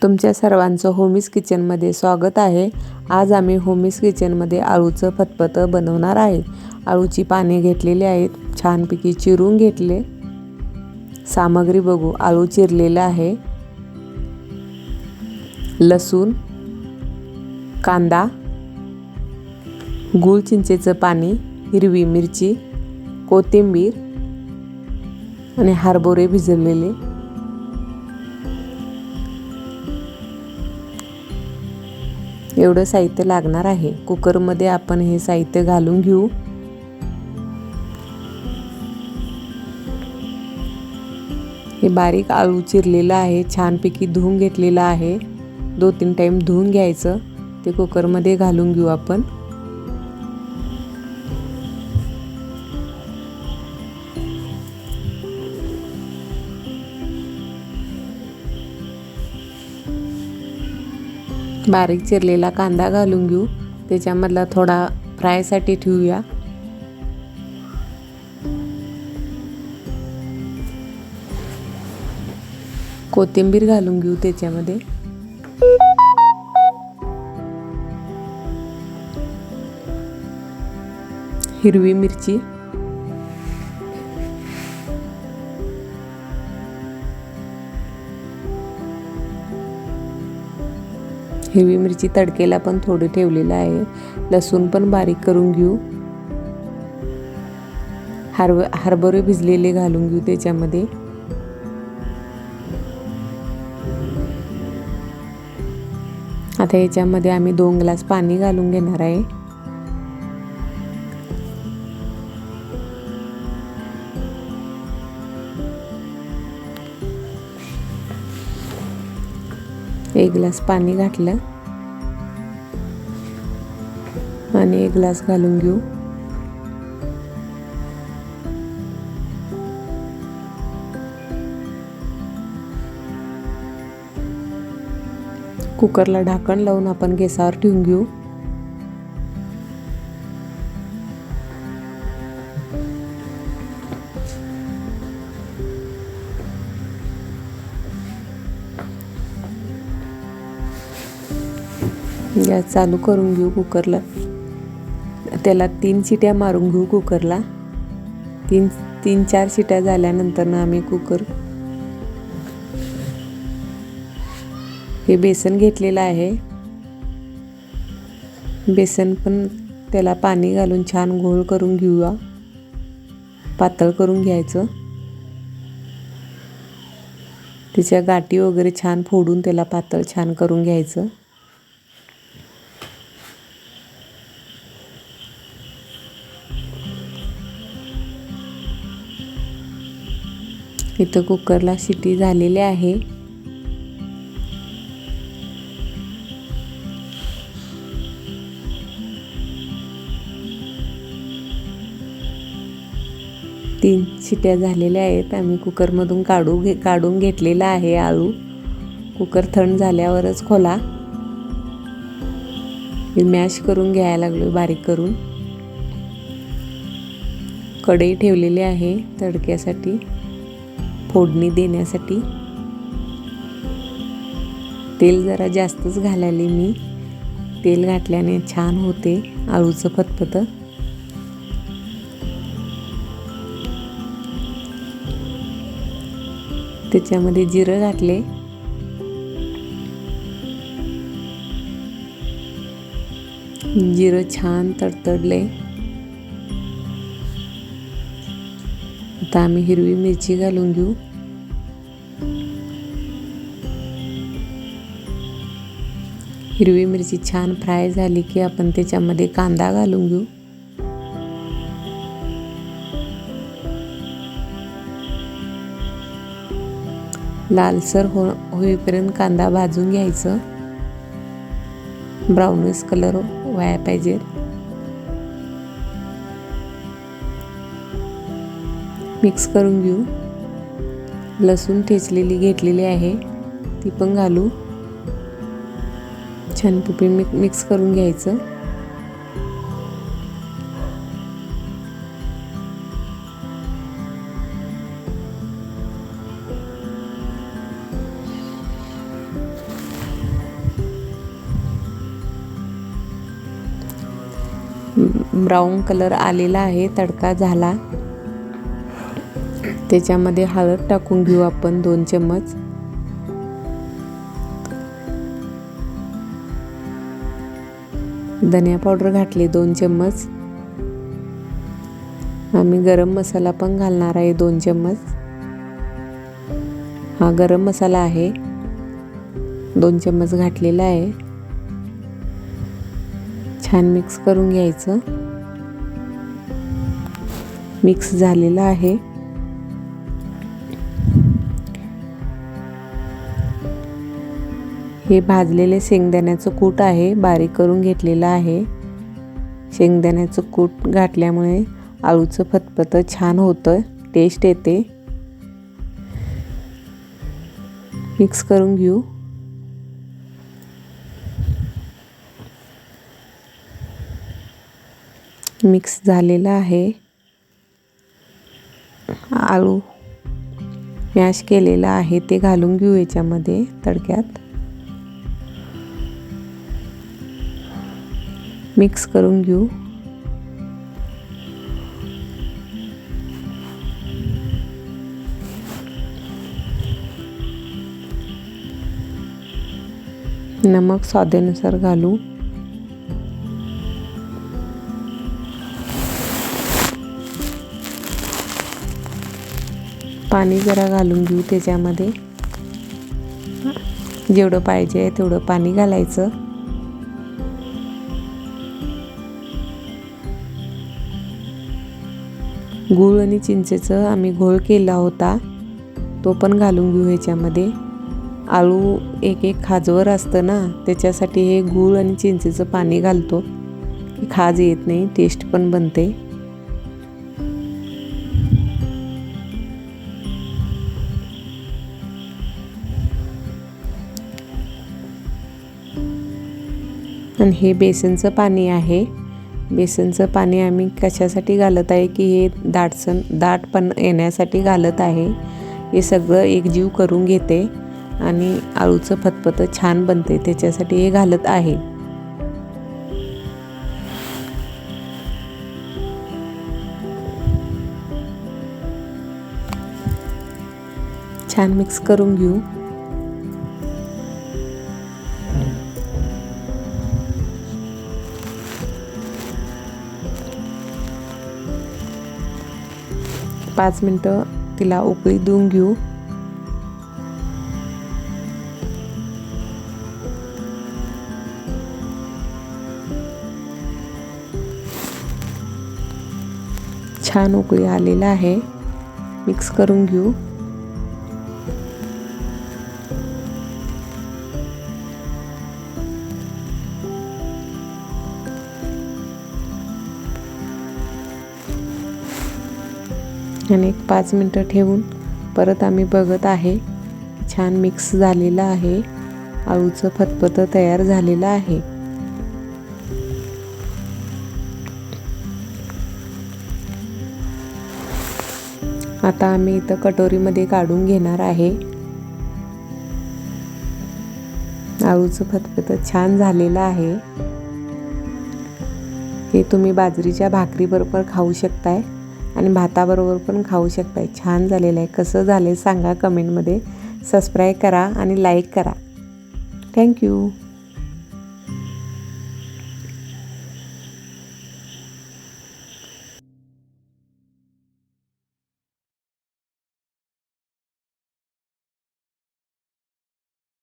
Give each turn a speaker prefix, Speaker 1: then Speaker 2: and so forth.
Speaker 1: तुमच्या सर्वांचं होमीज किचनमध्ये स्वागत आहे। आज आम्ही होमीज किचनमध्ये आळूचं फतफतं बनवणार आहे। आळूची पाने घेतलेली आहेत, छानपैकी चिरून घेतले। सामग्री बघू, आळू चिरलेला आहे, लसूण, कांदा, गूळ चिंचेचं पाणी, हिरवी मिरची, कोथिंबीर आणि हरभरे भिजवलेले। एवढं साहित्य लागणार आहे। कुकरमध्ये आपण हे साहित्य घालून घेऊ। हे बारीक आळू चिरलेला आहे, छानपैकी धुवून घेतलेला आहे। 2-3 टाइम धुवून घ्यायचं। ते कुकरमध्ये घालून घेऊ आपण। बारीक चिरलेला कांदा घालून घेऊ। त्याच्यामधला थोडा फ्रायसाठी ठेवूया। कोथिंबीर घालून घेऊ त्याच्यामध्ये। हिरवी मिरची, हिरवी मिरची तडकेला पण थोडी ठेवलेला आहे। लसूण पण बारीक करून घेऊ। हरभरे भिजलेले घालून घेऊ त्याच्यामध्ये। आता याच्यामध्ये आम्ही 2 ग्लास पाणी घालून घेणार आहे। एक ग्लास पाणी घातलं आणि 1 ग्लास घालून घेऊ। कुकरला ढाकण लावून आपण गॅसवर ठेवून घेऊ। गॅस चालू करून घेऊ कुकरला। त्याला 3 शिट्या मारून घेऊ कुकरला। 3-4 शिट्या झाल्यानंतर ना आम्ही कुकर हे बेसन घेतलेलं आहे। बेसन पण त्याला पाणी घालून छान घोळ करून घेऊया। पातळ करून घ्यायचं। त्याच्या गाठी वगैरे छान फोडून त्याला पातळ छान करून घ्यायचं। इथं कुकरला शिटी झालेली आहे। तीन शिट्या झालेल्या आहेत। आम्ही कुकरमधून काढून घेतलेला आहे आळू। कुकर थंड झाल्यावरच खोला। मॅश करून घ्यायला लागलो बारीक करून। कढई ठेवलेली आहे तडक्यासाठी, फोडणी देण्यासाठी। तेल जरा जास्तच घालायले मी। तेल घातल्याने छान होते आळूचं फतफतं। त्याच्यामध्ये जिरं घातले, जिरं छान तडतडले। आता आम्ही हिरवी मिरची घालून घेऊ। हिरवी मिरची छान फ्राय झाली की आपण त्याच्यामध्ये कांदा घालून घेऊ। लालसर होईपर्यंत कांदा भाजून घ्यायचं। ब्राउनिश कलर व्हायला पाहिजे। मिक्स करून घेऊ। लसूण ठेचलेली घेतलेली आहे, ती पण घालू। छानपैकी मिक्स करून घ्यायचं। ब्राऊन कलर आलेला आहे, तडका झाला. त्याच्यामध्ये हळद टाकून घेऊ आपण 2 चम्मच. धनिया पावडर घातली 2 चम्मच. आम्ही गरम मसाला पण घालणार आहे 2 चम्मच. हा गरम मसाला आहे, 2 चम्मच घातलेला आहे. छान मिक्स करून घ्यायचं. मिक्स झालेला आहे. हे भाजलेले शेंगदाण्याचं कूट आहे, बारीक करून घेतलेलं आहे. शेंगदाण्याचं कूट घातल्यामुळे आळूचं फतफतं छान होतं, टेस्ट येते. मिक्स करून घेऊ. मिक्स झालेला आहे. आळू मॅश केलेला आहे ते घालून घेऊ याच्यामध्ये तडक्यात. मिक्स करून घेऊ. नमक स्वादानुसार घालू. पाणी जरा घालून घेऊ त्याच्यामध्ये. जेवढं पाहिजे तेवढं पाणी घालायचं. गूळ आणि चिंचेचं आम्ही घोळ केला होता, तो पण घालून घेऊ ह्याच्यामध्ये. आळू एक खाजवर असतं ना, त्याच्यासाठी हे गूळ आणि चिंचेचं पाणी घालतो की खाज येत नाही, टेस्ट पण बनते. आणि हे बेसनचं पाणी आहे. बेसनचं पाणी आम्ही कशासाठी घालत आहे की हे दाटपण येण्यासाठी घालत आहे. हे सगळं एकजीव करून घेते आणि आळूचं फतफतं छान बनते, त्याच्यासाठी हे घालत आहे. छान मिक्स करून घेऊ. पाच मिनिटं तिला उकळी देऊन घेऊ. छान उकळी आलेला आहे. मिक्स करून घेऊ. आणि एक 5 मिनिटं ठेवून परत आम्ही बघत आहे. छान मिक्स झालेलं आहे. आळूचं फतफतं तयार झालेलं आहे. आता आम्ही इथं कटोरीमध्ये काढून घेणार आहे. आळूचं फतफतं छान झालेलं आहे. हे तुम्ही बाजरीच्या भाकरीबरोबर खाऊ शकताय आणि भाताबरोबर पण खाऊ शकताय. छान झालेलं आहे. कसं झालं सांगा कमेंटमध्ये. सबस्क्राईब करा आणि लाईक करा. थँक्यू.